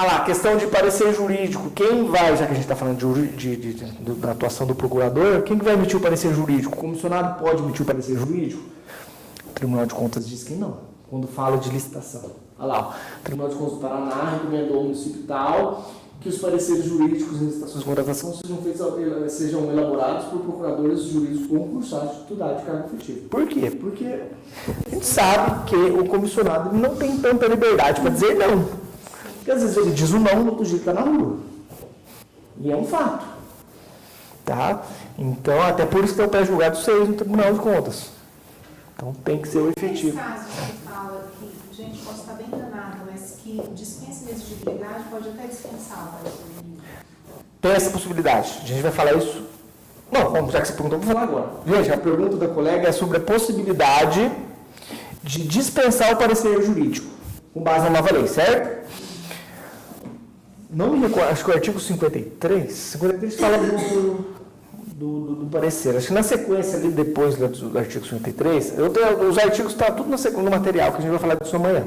Ah lá, questão de parecer jurídico. Quem vai, já que a gente está falando da atuação do procurador, quem que vai emitir o parecer jurídico? O comissionado pode emitir o parecer jurídico? O Tribunal de Contas diz que não, quando fala de licitação. Olha lá, o Tribunal de Contas do Paraná recomendou ao município tal que os pareceres jurídicos em licitações de contratação sejam elaborados por procuradores jurídicos concursados de titular de cargo efetivo. Por quê? Porque a gente sabe que o comissionado não tem tanta liberdade para dizer não. Porque às vezes ele diz o não, no outro dia está na rua. E é um fato. Tá? Então, até por isso que tem o pré-julgado 6 no Tribunal de Contas. Então tem que ser o efetivo. Nesse caso que fala que, gente, posso estar bem enganada, mas que dispensa de exigibilidade pode até dispensar o parecer jurídico. Tem essa possibilidade. A gente vai falar isso. Não, já que você perguntou, vou falar agora. Gente, a pergunta da colega é sobre a possibilidade de dispensar o parecer jurídico, com base na nova lei, certo? Não me recordo, acho que o artigo 53 fala do parecer. Acho que na sequência ali, depois do artigo 53, os artigos estão tudo no material, que a gente vai falar disso amanhã.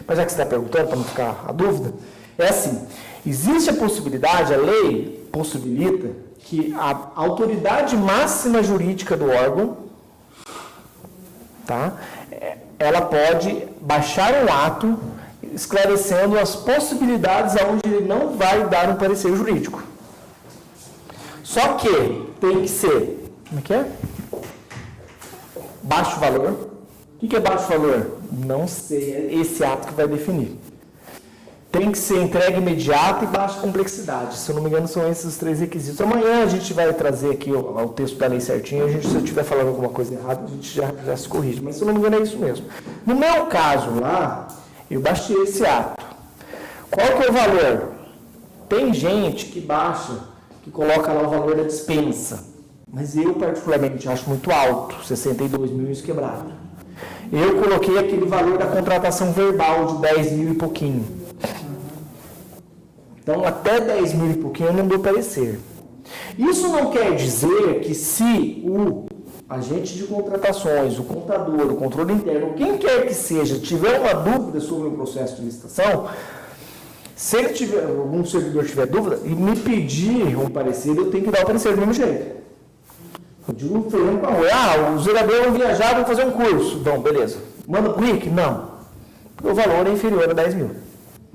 Mas já que você está perguntando, para não ficar a dúvida, é assim, existe a possibilidade, a lei possibilita que a autoridade máxima jurídica do órgão, tá, ela pode baixar um ato esclarecendo as possibilidades aonde ele não vai dar um parecer jurídico. Só que tem que ser, como é que é? Baixo valor. O que é baixo valor? Não sei, é esse ato que vai definir. Tem que ser entregue imediata e baixa complexidade. Se eu não me engano, são esses os 3 requisitos. Amanhã a gente vai trazer aqui o texto da lei certinho. Se eu estiver falando alguma coisa errada, a gente já se corrige. Mas se eu não me engano, é isso mesmo. No meu caso lá, eu baixei esse ato. Qual que é o valor? Tem gente que baixa, que coloca lá o valor da dispensa. Mas eu, particularmente, acho muito alto, 62 mil e quebrado. Eu coloquei aquele valor da contratação verbal de 10 mil e pouquinho. Então, até 10 mil e pouquinho eu não dou parecer. Isso não quer dizer que se o agente de contratações, o contador, o controle interno, quem quer que seja, tiver uma dúvida sobre o processo de licitação, se ele tiver, algum servidor tiver dúvida e me pedir um parecer, eu tenho que dar o parecer do mesmo jeito. Eu digo, Fernando, os vereadores vão viajar, vão fazer um curso. Então, beleza. Manda pro RIC? Não. Porque o valor é inferior a 10 mil.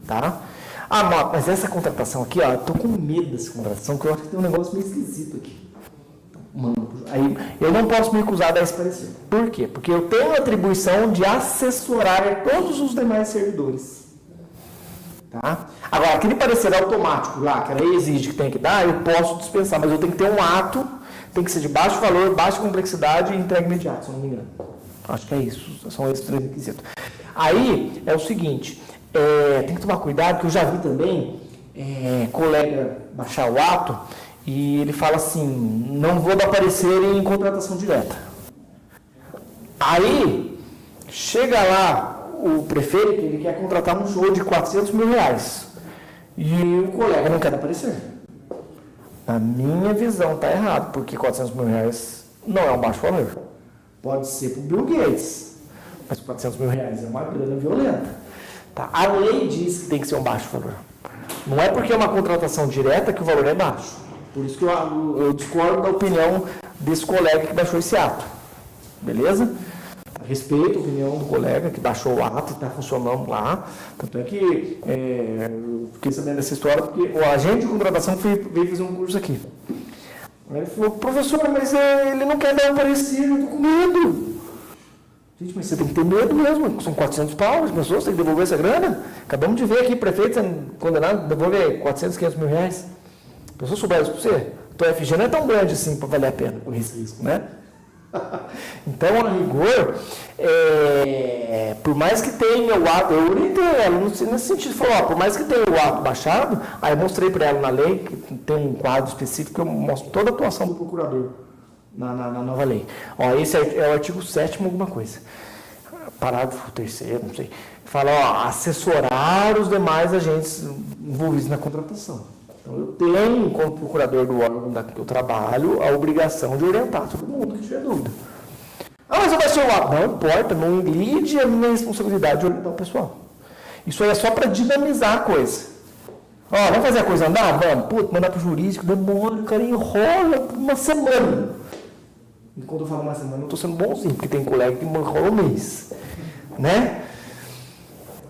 Tá? Ah, mas essa contratação aqui, ó, eu tô com medo dessa contratação, porque eu acho que tem um negócio meio esquisito aqui. Aí, eu não posso me recusar a dar esse parecer. Por quê? Porque eu tenho a atribuição de assessorar todos os demais servidores. Tá? Agora, aquele parecer automático lá, que a lei exige que tem que dar, eu posso dispensar, mas eu tenho que ter um ato, tem que ser de baixo valor, baixa complexidade e entrega imediata, se eu não me engano. Acho que é isso, são esses 3 requisitos. Aí, é o seguinte, tem que tomar cuidado, que eu já vi também colega baixar o ato, e ele fala assim, não vou dar parecer em contratação direta. Aí, chega lá o prefeito, ele quer contratar um show de 400 mil reais. E o colega não quer dar parecer. Na minha visão, está errado, porque 400 mil reais não é um baixo valor. Pode ser para o Bill Gates, mas 400 mil reais é uma grana violenta. Tá? A lei diz que tem que ser um baixo valor. Não é porque é uma contratação direta que o valor é baixo. Por isso que eu discordo da opinião desse colega que baixou esse ato. Beleza? Respeito a opinião do colega que baixou o ato e está funcionando lá. Tanto é que eu fiquei sabendo dessa história porque o agente de contratação veio fazer um curso aqui. Ele falou, professor, mas ele não quer dar um parecer, eu estou com medo. Gente, mas você tem que ter medo mesmo, são 400 pau, as pessoas têm que devolver essa grana. Acabamos de ver aqui, prefeito sendo condenado, devolver 400, 500 mil reais. A pessoa souber isso para você, tua FG não é tão grande assim para valer a pena correr esse risco, né? Então, a rigor, por mais que tenha o ato, eu orientei ela nesse sentido, falou, por mais que tenha o ato baixado, aí eu mostrei para ela na lei, que tem um quadro específico, que eu mostro toda a atuação do procurador na nova lei. Ó, esse é o artigo 7º, alguma coisa. Parágrafo 3º, não sei. Fala, ó, assessorar os demais agentes envolvidos na contratação. Então, eu tenho, como procurador do órgão que eu trabalho, a obrigação de orientar todo mundo que tiver dúvida. Ah, mas eu vou ser o ato. Não importa, não lide a minha responsabilidade de orientar o pessoal. Isso aí é só para dinamizar a coisa. Ó, vamos fazer a coisa andar? Vamos. Puta, mandar pro jurídico, demora, o cara enrola uma semana. E quando eu falo uma semana, eu estou sendo bonzinho, porque tem colega que enrola um mês. Né?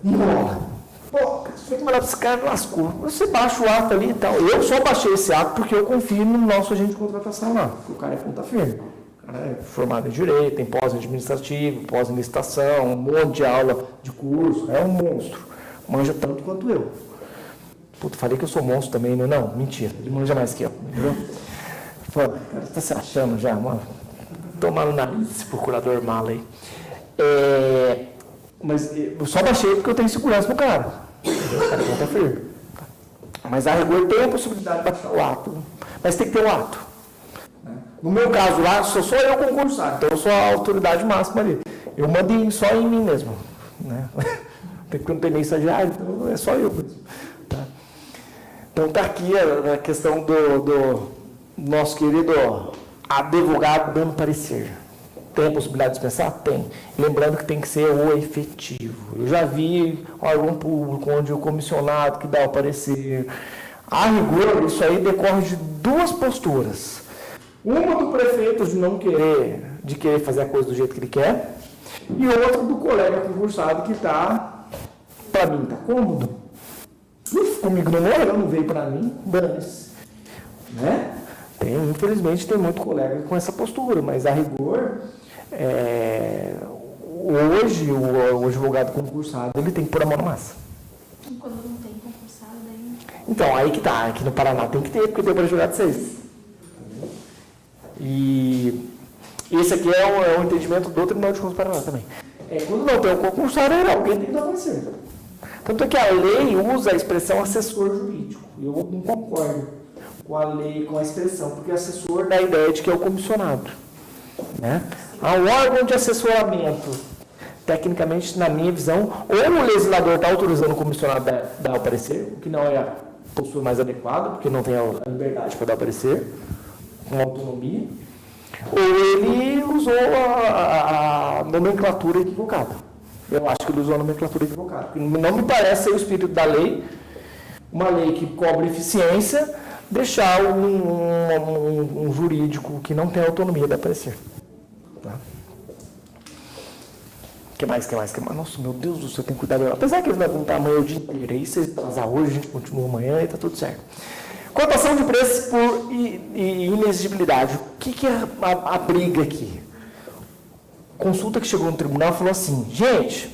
Enrola. Pô, você tem que mandar para esse cara, lascou. Você baixa o ato ali e tal. Eu só baixei esse ato porque eu confio no nosso agente de contratação lá. Porque o cara é ponta firme. O cara é formado em direito, tem pós-administrativo, pós em licitação, um monte de aula de curso. É um monstro. Manja tanto quanto eu. Puta, falei que eu sou monstro também, né? Não, mentira. Ele manja mais que eu, entendeu? Pô, o cara está se achando já, mano. Tomar no nariz esse procurador mala aí. Mas eu só baixei porque eu tenho segurança no cara. O cara conta firme. Mas a rigor tem a possibilidade de baixar o ato. Mas tem que ter o ato. No meu caso lá, sou só eu concursado. Então eu sou a autoridade máxima ali. Eu mando só em mim mesmo. Né? Porque não tem nem estagiário, então é só eu mesmo. Tá? Então está aqui a questão do nosso querido advogado dando parecer. Tem a possibilidade de dispensar? Tem. Lembrando que tem que ser o efetivo. Eu já vi órgão público onde o comissionado que dá o parecer. A rigor, isso aí decorre de duas posturas. Uma do prefeito de querer fazer a coisa do jeito que ele quer, e outra do colega concursado que está, para mim, está cômodo. Comigo não morreu, não veio para mim, dane-se. Né? Infelizmente tem muito colega com essa postura, mas a rigor, hoje o advogado concursado ele tem que pôr a mão na massa. E quando não tem concursado, daí... Então, aí que tá, aqui no Paraná tem que ter, porque tem para advogado 6. E esse aqui é o entendimento do Tribunal de Contas do Paraná também. Quando não tem um concursado, alguém tem que dar parecer. Tanto é que a lei usa a expressão assessor jurídico. Eu não concordo com a lei, com a expressão, porque assessor dá a ideia de que é o comissionado. Né? Há um órgão de assessoramento. Tecnicamente, na minha visão, ou o legislador está autorizando o comissionado a dar o parecer, o que não é a postura mais adequada, porque não tem a liberdade para dar o parecer, com autonomia, ou ele usou a nomenclatura equivocada. Eu acho que ele usou a nomenclatura equivocada. Não me parece ser o espírito da lei, uma lei que cobre eficiência, deixar um jurídico que não tem autonomia de aparecer. Tá? O que mais? Nossa, meu Deus do céu, tem que cuidar dela. Apesar que eles vão contar amanhã o dia inteiro. Aí se passar hoje, a gente continua amanhã e está tudo certo. Cotação de preços por inexigibilidade. O que é a briga aqui? Consulta que chegou no tribunal falou assim, gente,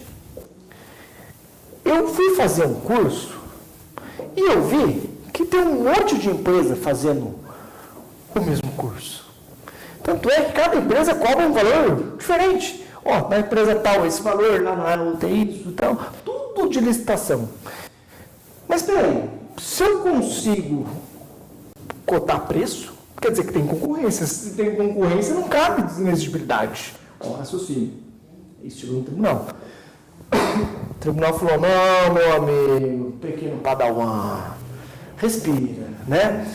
eu fui fazer um curso e eu vi que tem um monte de empresa fazendo o mesmo curso. Tanto é que cada empresa cobra um valor diferente. Ó, na empresa tal esse valor, lá na outra isso e tal, tudo de licitação. Mas espera aí, se eu consigo cotar preço, quer dizer que tem concorrência. Se tem concorrência, não cabe inexigibilidade. Ó, raciocínio. Isso chegou no tribunal. O tribunal falou, não, meu amigo, pequeno padawan, respira, né?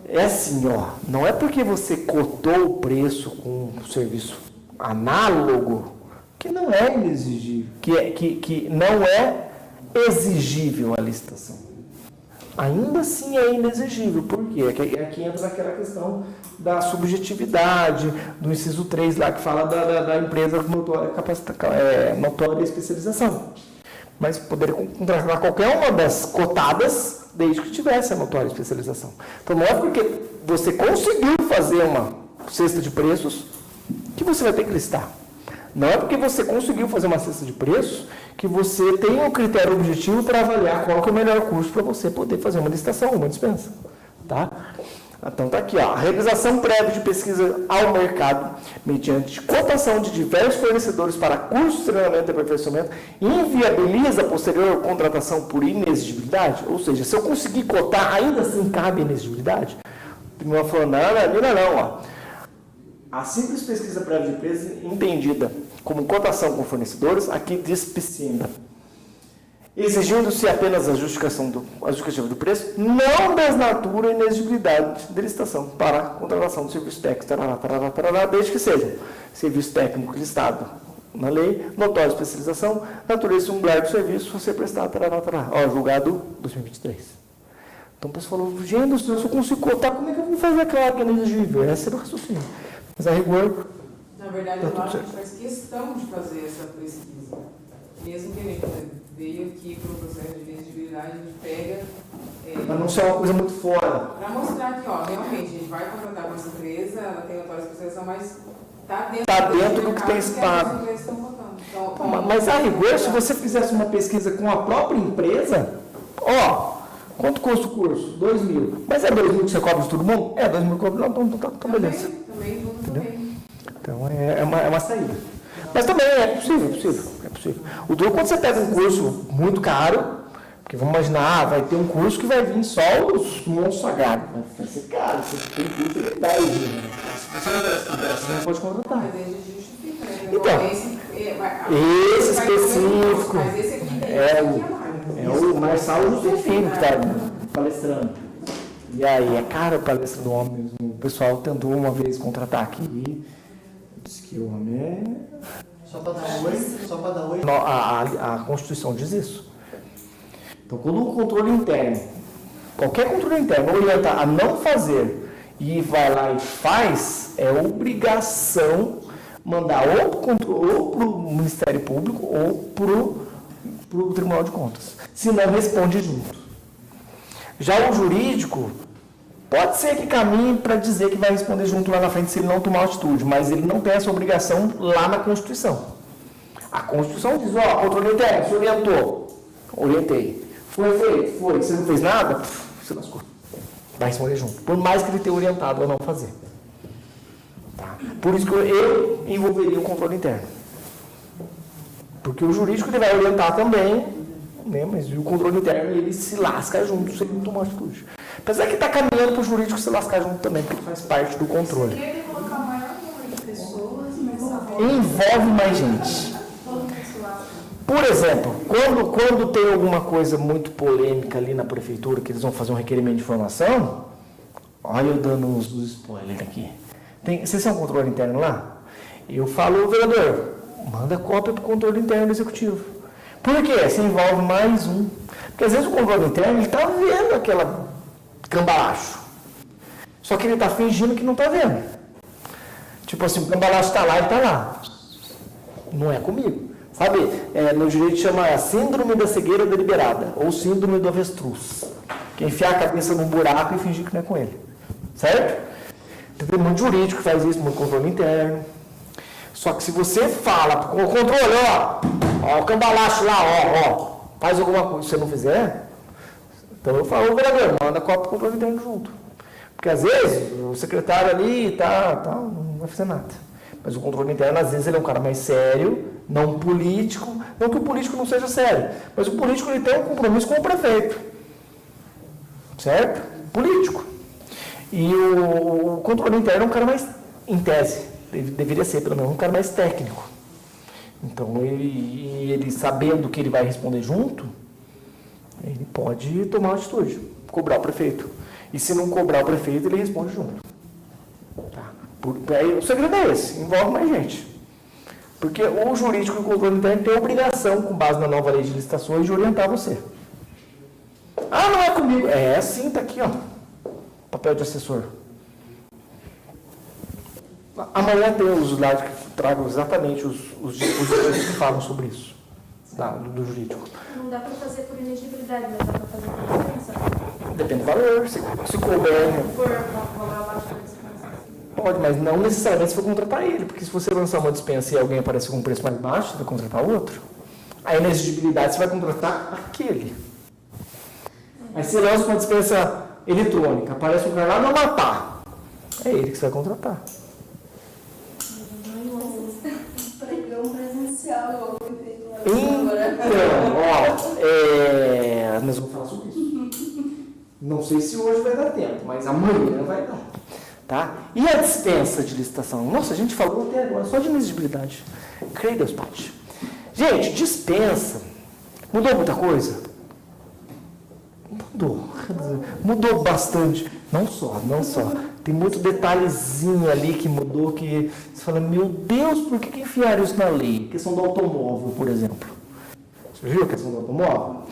É assim, ó, não é porque você cotou o preço com um serviço análogo que não é inexigível, que não é exigível a licitação. Ainda assim é inexigível. Por quê? Aqui entra naquela questão da subjetividade, do inciso 3 lá, que fala da empresa notória especialização. Mas poderia contratar qualquer uma das cotadas, desde que tivesse a notória especialização. Então não é porque você conseguiu fazer uma cesta de preços que você vai ter que listar. Não é porque você conseguiu fazer uma cesta de preços que você tem um critério objetivo para avaliar qual que é o melhor custo para você poder fazer uma licitação, uma dispensa. Tá? Então está aqui, ó, a realização prévia de pesquisa ao mercado mediante cotação de diversos fornecedores para cursos, treinamento e aperfeiçoamento inviabiliza a posterior contratação por inexigibilidade? Ou seja, se eu conseguir cotar, ainda assim cabe inexigibilidade? O tribunal falou, não, ó. A simples pesquisa prévia de preço entendida como cotação com fornecedores, aqui dispensada, exigindo-se apenas a justificativa do preço, não desnatura a inexigibilidade de licitação para a contratação de serviço técnico, desde que seja serviço técnico listado na lei, notória especialização, natureza singular do serviço a ser prestado, julgado 2023. Então a pessoa falou, gente, se eu consigo cotar, como é que eu vou fazer aquela análise de nível? Esse era o raciocínio. Mas a rigor... Na verdade, eu acho que a gente faz questão de fazer essa pesquisa. Mesmo que a gente veio aqui para o processo de elegibilidade, a gente pega... Para não ser uma coisa muito fora. Para mostrar que, ó, realmente, a gente vai contratar com essa empresa, ela tem notória especialização, mas está dentro do que tem espaço. Então, mas a rigor, se você fizesse uma pesquisa com a própria empresa, ó, quanto custa o curso? 2.000. Mas é 2.000 que você cobra de todo mundo? É 2.000 que cobra, não, então beleza. Também, também. Então é uma saída. Mas também é possível. O duro é quando você pega um curso muito caro, porque vamos imaginar, vai ter um curso que vai vir só os monstros sagrados. Vai ser caro, você tem curso de 10 mil. Você não pode contratar. Mas aí a gente justifica, né? Então, esse específico mas esse aqui é o Marçal Josefino que está palestrando. E aí, é caro a palestra do homem mesmo. O pessoal tentou uma vez contratar aqui. Disse que o homem é... Só para dar oi? Só para dar oi? A Constituição diz isso. Então, quando o controle interno, qualquer controle interno, orienta a não fazer e vai lá e faz, é obrigação mandar ou para o Ministério Público ou para o Tribunal de Contas. Se não, responde junto. Já o jurídico, pode ser que caminhe para dizer que vai responder junto lá na frente se ele não tomar atitude, mas ele não tem essa obrigação lá na Constituição. A Constituição diz, ó, controle interno, você orientou. Orientei. Foi. Você não fez nada? Você lascou. Vai responder junto. Por mais que ele tenha orientado a não fazer. Tá? Por isso que eu envolveria o controle interno. Porque o jurídico ele vai orientar também, né? Mas o controle interno ele se lasca junto se ele não tomar atitude. Apesar que está caminhando para o jurídico se lascar junto também, porque faz parte do controle. Você quer colocar o maior número de pessoas, mas Envolve mais gente. Por exemplo, quando tem alguma coisa muito polêmica ali na prefeitura, que eles vão fazer um requerimento de informação, olha eu dando os spoilers aqui. Vocês são controle interno lá? Eu falo, vereador, manda cópia para o controle interno do executivo. Por quê? Você envolve mais um. Porque às vezes o controle interno está vendo aquela cambalacho. Só que ele está fingindo que não está vendo. Tipo assim, o cambalacho está lá e está lá. Não é comigo. Sabe, no direito chama síndrome da cegueira deliberada, ou síndrome do avestruz. Que é enfiar a cabeça num buraco e fingir que não é com ele. Certo? Tem muito jurídico que faz isso, muito controle interno. Só que se você fala com o controle, ó, o cambalacho lá, ó, faz alguma coisa, se você não fizer, então eu falo, vereador, manda a cópia do controle interno junto. Porque às vezes o secretário ali não vai fazer nada. Mas o controle interno, às vezes, ele é um cara mais sério, não político. Não que o político não seja sério, mas o político ele tem um compromisso com o prefeito. Certo? Político. E o controle interno é um cara mais, em tese, deveria ser, pelo menos, um cara mais técnico. Então, ele sabendo que ele vai responder junto, ele pode tomar uma atitude, cobrar o prefeito. E se não cobrar o prefeito, ele responde junto. Tá? O segredo é esse, envolve mais gente. Porque o jurídico e o controle interno tem a obrigação, com base na nova lei de licitações, de orientar você. Ah, não é comigo. É sim, tá aqui, ó. Papel de assessor. Amanhã tem os slides que tragam exatamente os dispositivos que falam sobre isso, do jurídico. Não dá para fazer por elegibilidade, mas dá para fazer por dispensa. Depende do valor, se couber. Por valor abaixo da dispensa. Pode, mas não necessariamente se for contratar ele, porque se você lançar uma dispensa e alguém aparecer com um preço mais baixo, você vai contratar outro. Aí na exigibilidade você vai contratar aquele. Aí você lança uma dispensa eletrônica, aparece um cara lá no Amapá. É ele que você vai contratar. Pregão presencial, igual foi feito lá Então, nós vamos falar sobre isso. Não sei se hoje vai dar tempo, mas amanhã vai dar. Tá? E a dispensa de licitação? Nossa, a gente falou até agora só de inexigibilidade. Creio Deus, Pati. Gente, dispensa. Mudou muita coisa? Mudou bastante. Não só. Tem muito detalhezinho ali que mudou que você fala, meu Deus, por que enfiaram isso na lei? A questão do automóvel, por exemplo. Você viu a questão do automóvel?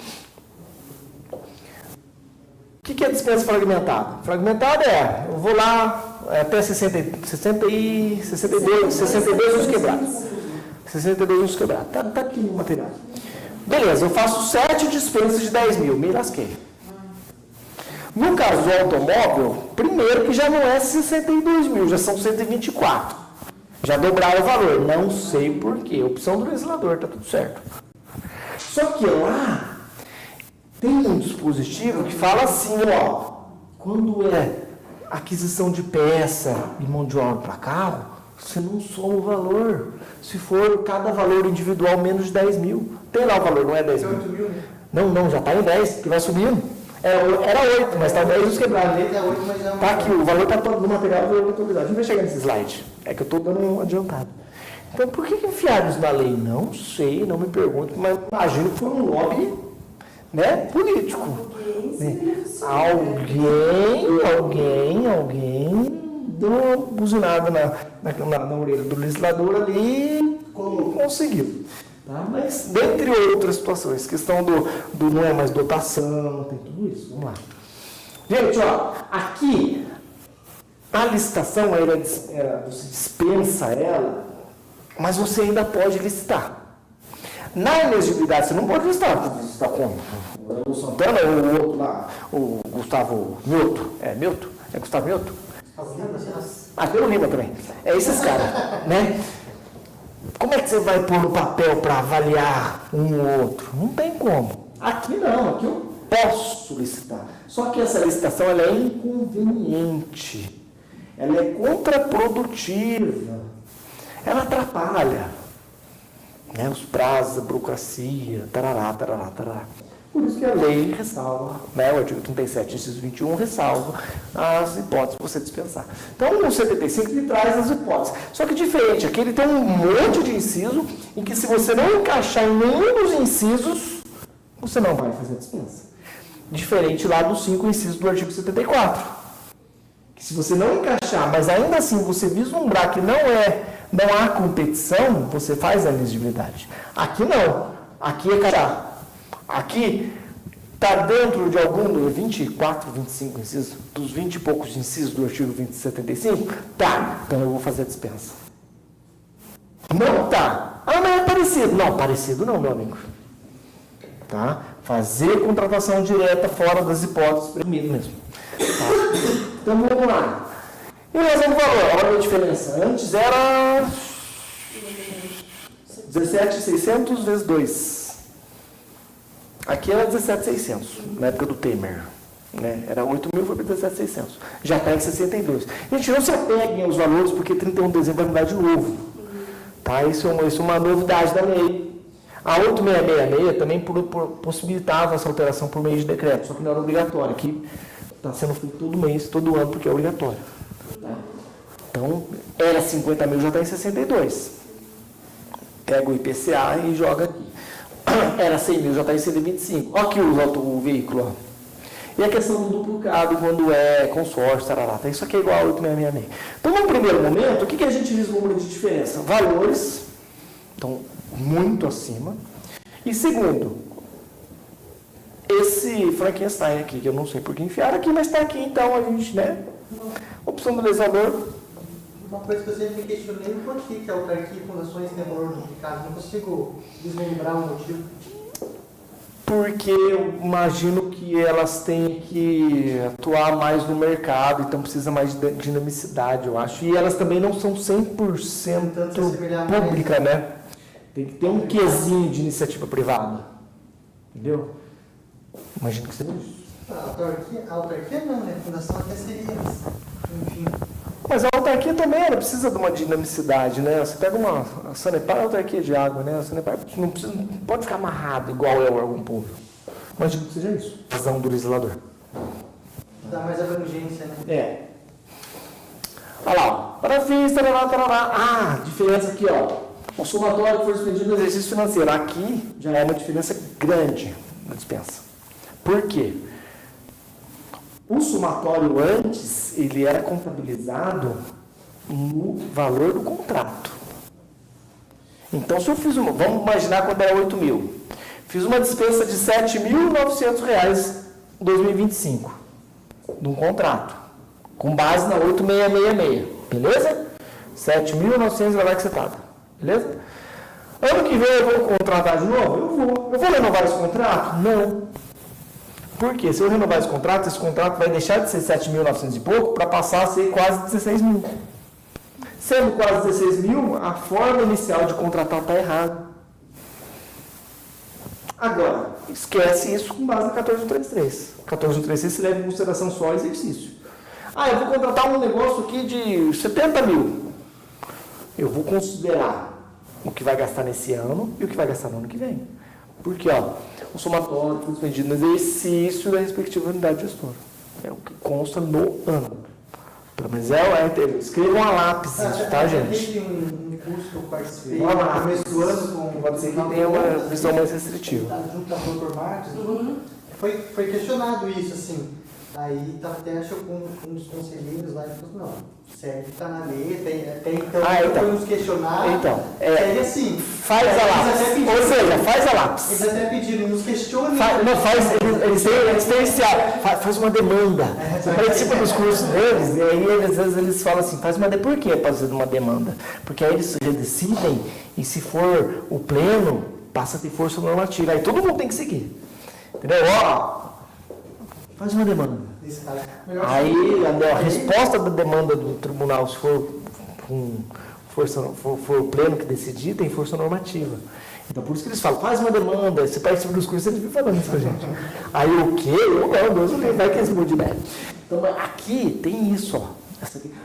O que é dispensa fragmentada? Fragmentada eu vou lá até 62 usos quebrados. 62 usos quebrados. Tá aqui no material. Beleza, eu faço 7 dispensas de 10 mil, me lasquei. No caso do automóvel, primeiro que já não é 62 mil, já são 124. Já dobraram o valor, não sei porquê. Opção do legislador, tá tudo certo. Só que lá tem um dispositivo que fala assim, ó, quando é aquisição de peça e mão de obra para carro, você não soma o valor. Se for cada valor individual menos de 10 mil. Tem lá o valor, não é 10 mil? 8 mil, né? Não, já está em 10, que vai subindo. Era 8, mas está 10 os quebrados. É 8, mas é uma... Tá aqui, o valor está todo no material do atualizado. A gente vai chegar nesse slide. É que eu estou dando um adiantado. Então, por que enfiaram isso na lei? Não sei, não me pergunto, mas imagino que foi um lobby, né, político. Alguém deu uma buzinada na orelha do legislador ali e conseguiu. Tá? Mas, dentre outras situações, questão do não é mais dotação, tem tudo isso. Vamos lá. Gente, ó, aqui, a licitação, você dispensa ela, mas você ainda pode licitar. Na elegibilidade, você não pode licitar. Licitar como? O Santana ou o outro lá, o Gustavo Mioto. É Mioto? É Gustavo Mioto? Pelo Lima também. É esses caras, né? Como é que você vai pôr no papel para avaliar um ou outro? Não tem como. Aqui não, aqui eu posso licitar. Só que essa licitação ela é inconveniente. Ela é contraprodutiva. Ela atrapalha, né, os prazos, a burocracia, tarará. Por isso que a lei ressalva, né, o artigo 37, inciso 21, ressalva as hipóteses para você dispensar. Então, o 75 ele traz as hipóteses. Só que diferente, aqui ele tem um monte de inciso em que se você não encaixar em nenhum dos incisos, você não vai fazer a dispensa. Diferente lá dos 5 incisos do artigo 74. Que se você não encaixar, mas ainda assim você vislumbrar que não há competição, você faz a elegibilidade. Aqui não. Aqui é encaixar. Aqui está dentro de algum 24, 25 incisos, dos 20 e poucos incisos do artigo 2075? Tá, então eu vou fazer a dispensa. Não tá. Ah, mas é parecido. Não, parecido não, meu amigo. Tá? Fazer contratação direta fora das hipóteses permitidas mesmo. Tá? Então vamos lá. Em razão do valor, olha a diferença. Antes era 17.600 vezes 2. Aqui era 17.600, na época do Temer. Né? Era 8 mil, foi para 17.600. Já está em 62. Gente, não se apeguem aos valores, porque 31 de dezembro vai mudar de novo. Tá? Isso é uma novidade da lei. A 8666 também possibilitava essa alteração por meio de decreto, só que não era obrigatório. Aqui está sendo feito todo mês, todo ano, porque é obrigatório. Tá? Então, era 50 mil, já está em 62. Pega o IPCA e joga aqui. Era 100 mil, já está em 125. Olha aqui o veículo. Ó. E a questão do duplicado, quando é consórcio, tarará. Isso aqui é igual a 8666. Então, no primeiro momento, o que a gente vislumbra de diferença? Valores, então, muito acima. E segundo, esse Frankenstein aqui, que eu não sei por que enfiaram aqui, mas está aqui, então a gente, né? Opção do legislador. Uma coisa que eu sempre me questionei, por que a autarquia e fundações têm valor duplicado? Não consigo vislumbrar o motivo. Porque eu imagino que elas têm que atuar mais no mercado, então precisa mais de dinamicidade, eu acho. E elas também não são 100% pública, né? Tem que ter um quezinho de iniciativa privada. Entendeu? Imagino que seja isso. A autarquia não, né? A fundação até seria, enfim. Mas a autarquia também ela precisa de uma dinamicidade, né? Você pega a Sanepar é a autarquia de água, né? A Sanepar não pode ficar amarrado igual é o órgão público. Imagino que seja isso. Razão do legislador. Dá mais abrangência, né? É. Olha lá, para fins, tarará. Ah, diferença aqui, ó. O somatório que for expendido no exercício financeiro. Aqui já é uma diferença grande na dispensa. Por quê? O somatório antes, ele era contabilizado no valor do contrato. Então, se eu fiz vamos imaginar quando era 8 mil. Fiz uma dispensa de R$ 7.900 em 2025. de um contrato, com base na 8666, beleza? 7.900 ela vai cacetada, beleza? Ano que vem eu vou contratar de novo? Eu vou. Eu vou renovar esse contrato? Não. Por quê? Se eu renovar esse contrato vai deixar de ser 7.900 e pouco para passar a ser quase 16 mil. Sendo quase 16 mil, a forma inicial de contratar está errada. Agora, esquece isso com base na 14.133. 14.133 se leva em consideração só exercício. Ah, eu vou contratar um negócio aqui de 70 mil. Eu vou considerar o que vai gastar nesse ano e o que vai gastar no ano que vem. Porque, ó, o somatório foi vendido no exercício da respectiva unidade gestora. É o que consta no ano. Pelo menos escrevam a lápis isso, tá, gente? Teve um curso que eu participei Vamos no lá. começo do ano Pode ser que tenha uma visão mais restritiva. junto ao Dr. Marcos, foi questionado isso, assim. Aí tá até acho com uns conselheiros lá e falou, não, serve, tá na lei, até então foi nos questionar. Então, segue assim. Faz a lápis. Ou seja, faz a lápis. Eles até pediram, nos questionem. Eles têm esse faz uma demanda. Você participa dos cursos deles, e aí às vezes eles falam assim, faz uma demanda. Por que fazer uma demanda? Porque aí eles decidem, e se for o pleno, passa a ter força normativa. Aí todo mundo tem que seguir. Entendeu? Ó, faz uma demanda. Aí a resposta da demanda do tribunal, se for o pleno que decidir, tem força normativa. Então por isso que eles falam, faz uma demanda, você participa dos cursos, eles vêm falando isso pra gente. Aí o quê? Eu não, Deus me livre, vai que eles mudam de ideia. Então aqui tem isso, ó.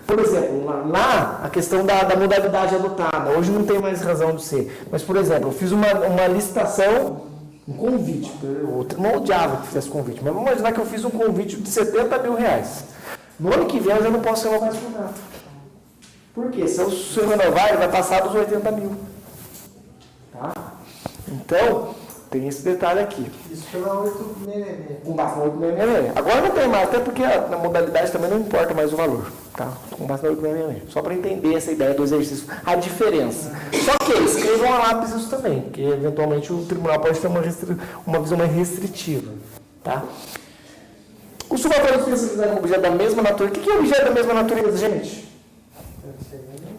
Por exemplo, lá a questão da modalidade adotada, hoje não tem mais razão de ser. Mas, por exemplo, eu fiz uma licitação, um convite, o tribunal odiava que fizesse convite, mas vamos imaginar que eu fiz um convite de 70 mil reais. No ano que vem eu já não posso renovar esse contrato. Por quê? Se eu renovar, ele vai passar dos 80 mil. Tá? Então, tem esse detalhe aqui. Isso pela 866. Com base na 866. Agora não tem mais, até porque na modalidade também não importa mais o valor. Tá? Com base na 866. Só para entender essa ideia do exercício, a diferença. Só que escrevam a lápis isso também, porque eventualmente o tribunal pode ter uma visão mais restritiva. Tá? O subatório de especialidade com objeto da mesma natureza. O que é objeto da mesma natureza, gente?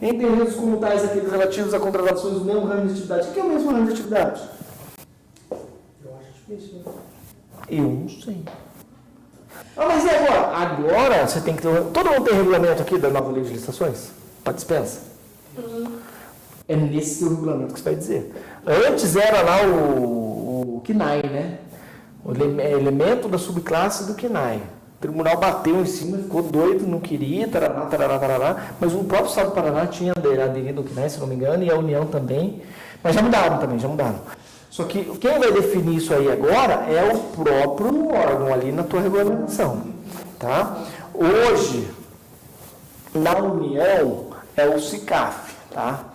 Em terrenos como tais aqueles relativos a contratações do mesmo ramo de atividade. O que é o mesmo ramo de atividade? Eu acho difícil, né? Eu não sei. Ah, mas e agora? Agora você tem que ter. Todo mundo tem regulamento aqui da nova lei de licitações? Para dispensa? É nesse seu regulamento que você vai dizer. Antes era lá o KNAI, né? O elemento da subclasse do KNAI. O tribunal bateu em cima, ficou doido, não queria, tarará, mas o próprio Estado do Paraná tinha aderido ao KNAI, se não me engano, e a União também. Mas já mudaram também, já mudaram. Só que quem vai definir isso aí agora é o próprio órgão ali na tua regulamentação. Tá? Hoje, na União, é o CICAF, tá?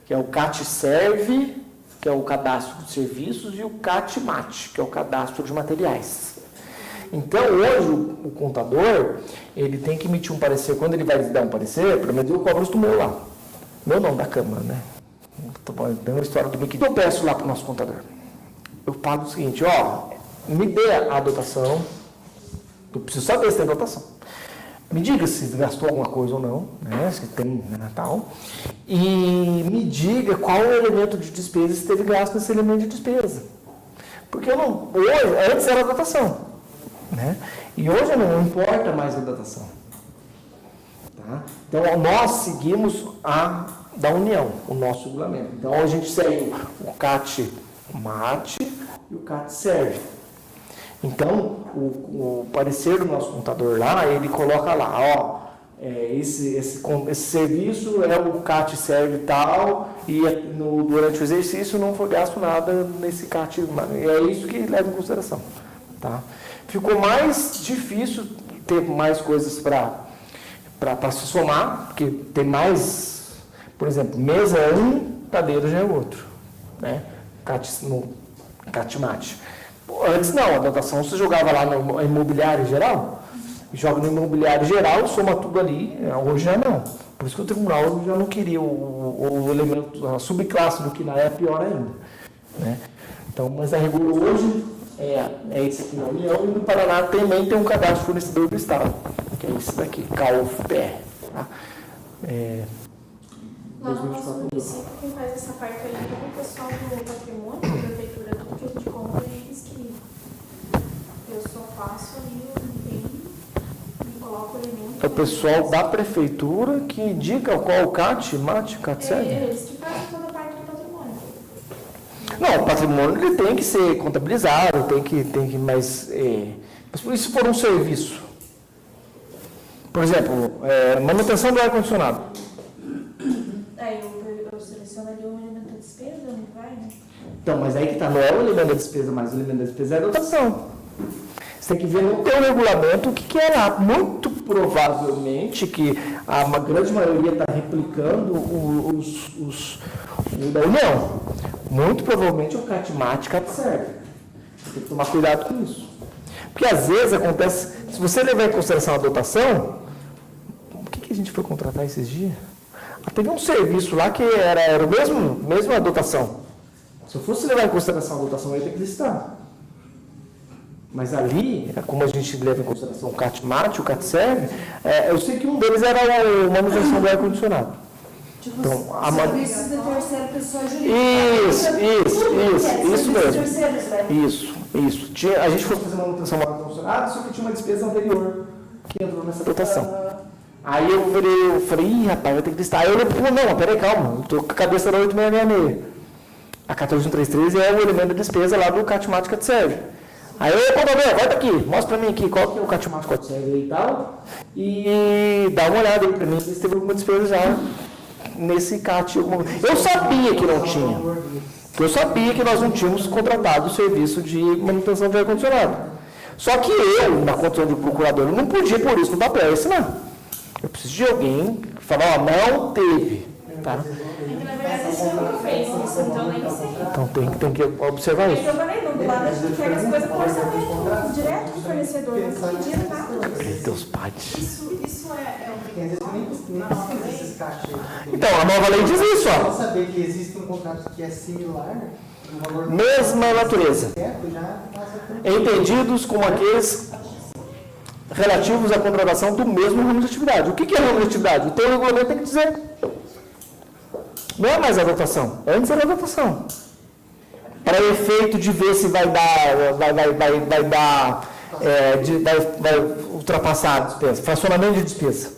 Que é o CAT-SERV, que é o cadastro de serviços, e o CAT-MAT, que é o cadastro de materiais. Então, hoje, o contador, ele tem que emitir um parecer. Quando ele vai dar um parecer, pelo menos eu cobro isso do meu lá. Meu não, da Câmara, né? Tem uma história do que eu peço lá para o nosso contador. Eu pago o seguinte, ó, me dê a dotação, eu preciso saber se tem dotação. Me diga se gastou alguma coisa ou não, né, se tem Natal, e me diga qual é o elemento de despesa, se teve gasto nesse elemento de despesa. Porque eu não, hoje, antes era a dotação, né, e hoje não importa mais a dotação. Tá? Então, nós seguimos a da União, o nosso regulamento. Então, a gente segue o CAT-MAT e o CAT-SERV. Então, o parecer do nosso contador lá, ele coloca lá, ó, esse serviço é o CAT-SERV tal, e durante o exercício não foi gasto nada nesse CAT, é isso que leva em consideração. Tá? Ficou mais difícil ter mais coisas para se somar, porque tem mais. Por exemplo, mesa é um, cadeira já é outro. Né? No CAT-MAT. Antes não, a dotação você jogava lá no imobiliário geral, joga no imobiliário geral, soma tudo ali, hoje já não. Por isso que o tribunal já não queria o elemento, a subclasse do que na é pior ainda. Né? Então, mas a regulou hoje, É esse aqui na União, e no Paraná também tem um cadastro fornecedor do Estado, que é esse daqui, CAUF-PR. Tá? Lá no nosso município, quem faz essa parte aí é o pessoal do patrimônio, da prefeitura, tudo que a gente compra é eles que. Eu só faço ali o empenho e coloco o elemento. É o pessoal da prefeitura que indica qual o CAT, MAT, CAT-SEG? Eles que fazem toda a parte do patrimônio. Não, o patrimônio ele tem que ser contabilizado, tem que mas se for um serviço, por exemplo, manutenção do ar-condicionado. Aí eu seleciono ali o elemento da despesa, onde vai, né? Então, mas aí que está, não é o elemento da despesa, mas o elemento da despesa é a dotação. Você tem que ver no teu regulamento o que é lá. Muito provavelmente que a grande maioria está replicando o da União. Muito provavelmente é o CAT-MAT, CAT-SEG. Você tem que tomar cuidado com isso. Porque às vezes acontece, se você levar em consideração a dotação, o que a gente foi contratar esses dias? Teve um serviço lá que era o mesma dotação. Se eu fosse levar em consideração a dotação, eu ia ter que listar. Mas ali, como a gente leva em consideração o CAT-MAT, o CAT-SEG, eu sei que um deles era a manutenção do ar-condicionado. Tipo, Então, serviços de terceira pessoa jurídica. Isso mesmo. Terceiros, né? Isso. A gente foi fazer manutenção do ar-condicionado, só que tinha uma despesa anterior que entrou nessa dotação. Aí eu falei, ih, rapaz, vai ter que listar. Aí eu falei, não, peraí, calma, eu tô com a cabeça da 8666. A 14133 é o elemento da despesa lá do CAT-MAT CAT-SEG. Aí eu, contador, volta aqui, mostra pra mim aqui qual que é o CAT-MAT CAT-SEG e tal, e dá uma olhada aí pra mim se teve alguma despesa já nesse CAT. Eu sabia que não tinha. Eu sabia que nós não tínhamos contratado o serviço de manutenção do ar-condicionado. Só que eu, na condição de procurador, não podia pôr isso no papel e assinar. Eu preciso de alguém que fale, não teve. Tá? É que na verdade isso nunca fez isso, então eu nem sei. Então tem que observar isso. Eu falei, não, lá a gente pega as coisas com orçamento direto do fornecedor, não pedindo nada. Deus Pades. Isso é obrigatório na nova lei? Então, a nova lei diz isso, Só ó. saber que existe um contrato que é similar, no valor Mesma natureza. certo, já passa por... Entendidos como aqueles relativos à contratação do mesmo ramo de atividade. O que é ramo de atividade? O teu regulamento tem que dizer. Não é mais a dotação. Antes era a dotação. Para efeito de ver se vai ultrapassar a despesa. Fracionamento de despesa.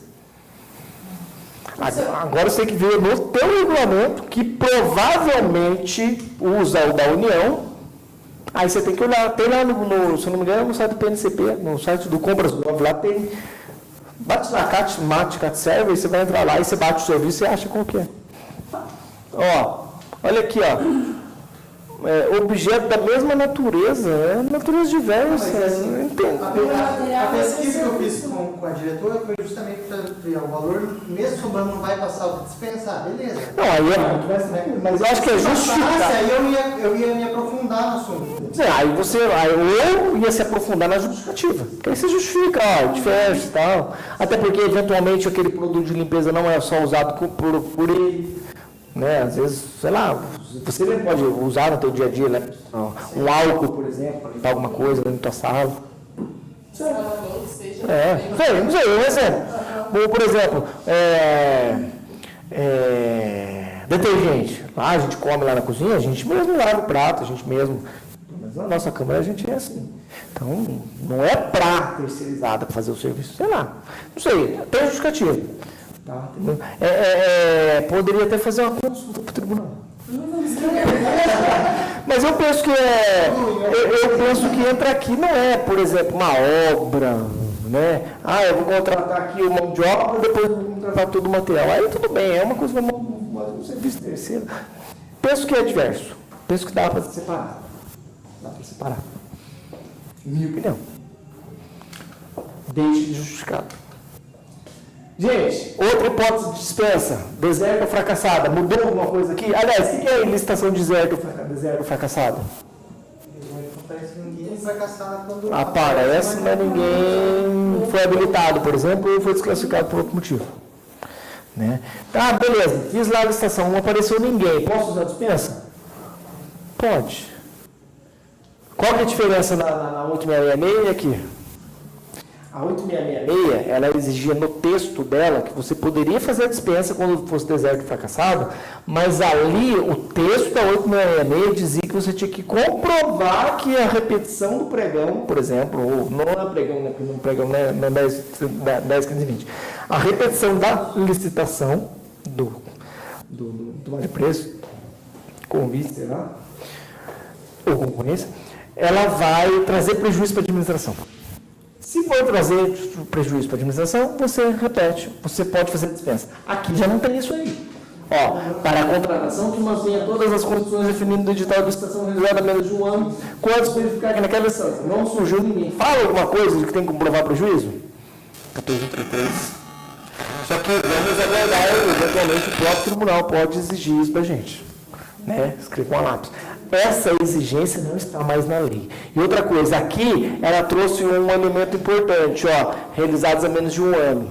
Agora você tem que ver no teu regulamento que provavelmente usa o da União. Aí você tem que olhar, tem lá se eu não me engano, no site do PNCP, no site do Compras Gov, lá tem, bate lá, CAT-MAT, CAT-SEG, você vai entrar lá e você bate o serviço e acha qual que é. Ó, olha aqui, ó, objeto da mesma natureza, natureza diversa, não entendo. A pesquisa que eu fiz com a diretora foi justamente para ver o valor, mesmo sobrando, não vai passar o que dispensa, beleza. Não, aí mas eu acho que é justificado. Aí eu ia me aprofundar no assunto. Ou ia se aprofundar na justificativa. Porque aí você justifica, diferença e tal. Até porque, eventualmente, aquele produto de limpeza não é só usado por ele. Né? Às vezes, sei lá, você nem pode usar no seu dia a dia, né? Um álcool, por exemplo, para limpar alguma coisa dentro da tua sala. Não sei, um exemplo. Ou, por exemplo, detergente. Lá a gente come lá na cozinha, a gente mesmo lava o prato, a gente mesmo. Mas na nossa câmara a gente é assim. Então, não é para terceirizada para fazer o serviço, sei lá. Não sei, tem justificativa. Tá, poderia até fazer uma consulta para o tribunal. Mas eu penso que entra aqui, não é, por exemplo, uma obra, né? Eu vou contratar aqui o mão de obra, depois eu vou contratar todo o material. Aí tudo bem, é uma coisa, um serviço terceiro. Penso que é diverso. Penso que dá para separar. Minha opinião. Deixe justificado. Gente, outra hipótese de dispensa, deserto ou fracassada, mudou alguma coisa aqui? Aliás, o que é licitação de deserto ou fracassada? Parece que ninguém é fracassado quando... Parece, mas ninguém foi habilitado, por exemplo, ou foi desclassificado por outro motivo. Né? Tá, beleza, fiz lá a licitação, não apareceu ninguém, posso usar dispensa? Pode. Qual que é a diferença na 8666 e aqui? A 8666, ela exigia no texto dela que você poderia fazer a dispensa quando fosse deserto fracassado, mas ali o texto da 8666 dizia que você tinha que comprovar que a repetição do pregão, por exemplo, ou não é pregão, né, no pregão não é 10, 15 e 20, a repetição da licitação do vale preço, convite, sei lá, ou concorrência, ela vai trazer prejuízo para a administração. Se for trazer prejuízo para a administração, você repete, você pode fazer dispensa. Aqui já não tem isso aí. Ó, para a contratação que mantenha todas as condições definidas no edital de licitação realizada há menos de um ano, quando se verificar que naquela licença não surgiu ninguém. Fala alguma coisa de que tem que comprovar prejuízo? 1433. Só que vamos aguardar, eventualmente o próprio tribunal pode exigir isso da gente. Né? Escreve com a lápis. Essa exigência não está mais na lei. E outra coisa, aqui ela trouxe um elemento importante, ó, realizados há menos de um ano.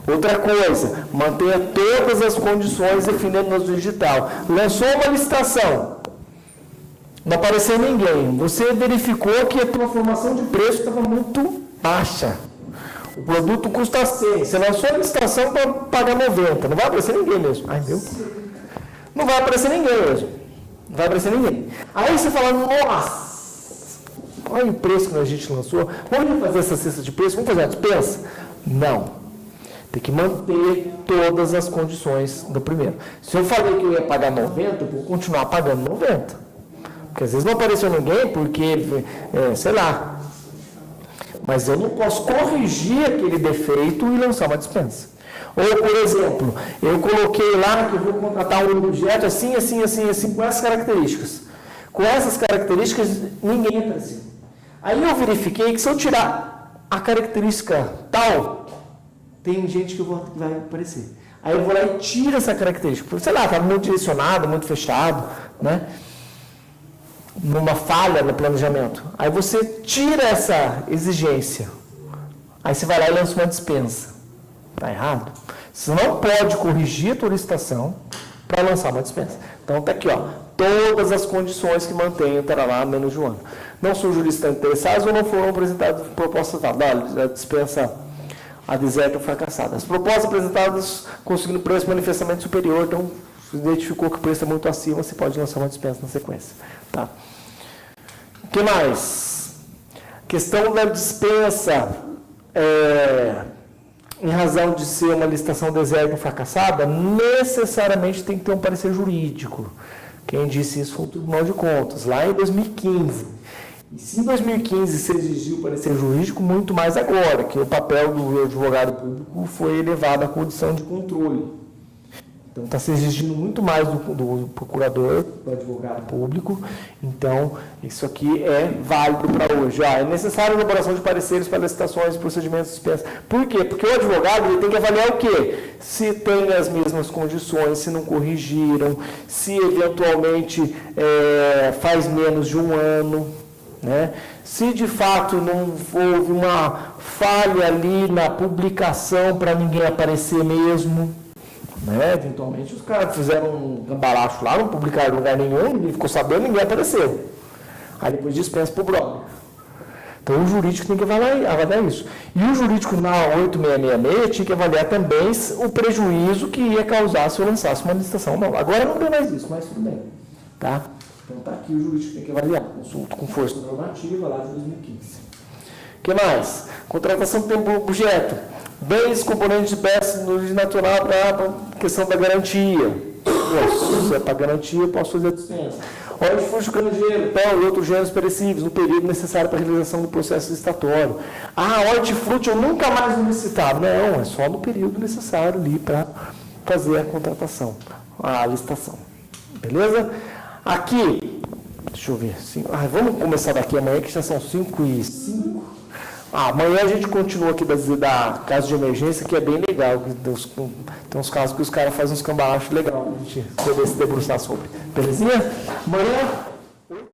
Outra coisa, mantenha todas as condições definidas no edital. Lançou uma licitação, não apareceu ninguém. Você verificou que a tua formação de preço estava muito baixa. O produto custa 100. Você lançou a licitação para pagar 90. Não vai aparecer ninguém mesmo. Ai, meu. Não vai aparecer ninguém mesmo. Não vai aparecer ninguém. Aí você fala, nossa, olha o preço que a gente lançou. Vamos fazer essa cesta de preço? Vamos fazer uma dispensa? Não. Tem que manter todas as condições do primeiro. Se eu falei que eu ia pagar 90, eu vou continuar pagando 90. Porque às vezes não apareceu ninguém porque, sei lá. Mas eu não posso corrigir aquele defeito e lançar uma dispensa. Ou, por exemplo, eu coloquei lá que eu vou contratar um objeto assim, com essas características. Com essas características, ninguém apareceu. Aí eu verifiquei que se eu tirar a característica tal, tem gente que vai aparecer. Aí eu vou lá e tiro essa característica. Sei lá, estava muito direcionado, muito fechado, né? Numa falha no planejamento. Aí você tira essa exigência. Aí você vai lá e lança uma dispensa. Está errado? Você não pode corrigir a tua licitação para lançar uma dispensa. Então está aqui, ó, todas as condições que mantenham estará lá menos de um ano. Não são juristas interessados ou não foram apresentadas propostas a dispensa a deserto ou fracassada. As propostas apresentadas conseguindo preço manifestamente superior, então se identificou que o preço é muito acima, você pode lançar uma dispensa na sequência. Tá? O que mais? Questão da dispensa, em razão de ser uma licitação deserta ou fracassada, necessariamente tem que ter um parecer jurídico. Quem disse isso foi o Tribunal de Contas, lá em 2015. E se em 2015 se exigiu o parecer jurídico, muito mais agora, que o papel do advogado público foi elevado à condição de controle. Então, está se exigindo muito mais do procurador, do advogado público. Então, isso aqui é válido para hoje. É necessária a elaboração de pareceres para licitações e procedimentos de dispensa. Por quê? Porque o advogado ele tem que avaliar o quê? Se tem as mesmas condições, se não corrigiram, se eventualmente faz menos de um ano. Né? Se de fato não houve uma falha ali na publicação para ninguém aparecer mesmo. Né? Eventualmente os caras fizeram um cambalacho lá, não publicaram em lugar nenhum, ninguém ficou sabendo, ninguém apareceu. Aí depois dispensa para o brother. Então o jurídico tem que avaliar isso. E o jurídico na 8666 tinha que avaliar também o prejuízo que ia causar se eu lançasse uma licitação nova. Agora não tem mais isso, mas tudo bem. Tá? Então está aqui o jurídico tem que avaliar. Consulta com força normativa lá de 2015. O que mais? Contratação por tempo objeto. Bens, componentes de peças no origem natural para a questão da garantia. Se é para garantia, eu posso fazer a dispensa. Hortifruti, cana-de-gelo, pão e outros gêneros perecíveis no período necessário para a realização do processo licitatório. Hortifruti eu nunca mais vou licitar. Não, é só no período necessário ali para fazer a contratação, a licitação. Beleza? Aqui, deixa eu ver. Vamos começar daqui amanhã, que já são 5h05. Amanhã a gente continua aqui da casa de emergência, que é bem legal. Tem uns casos que os caras fazem uns cambalachos legais, a gente poder se debruçar sobre. Belezinha? Amanhã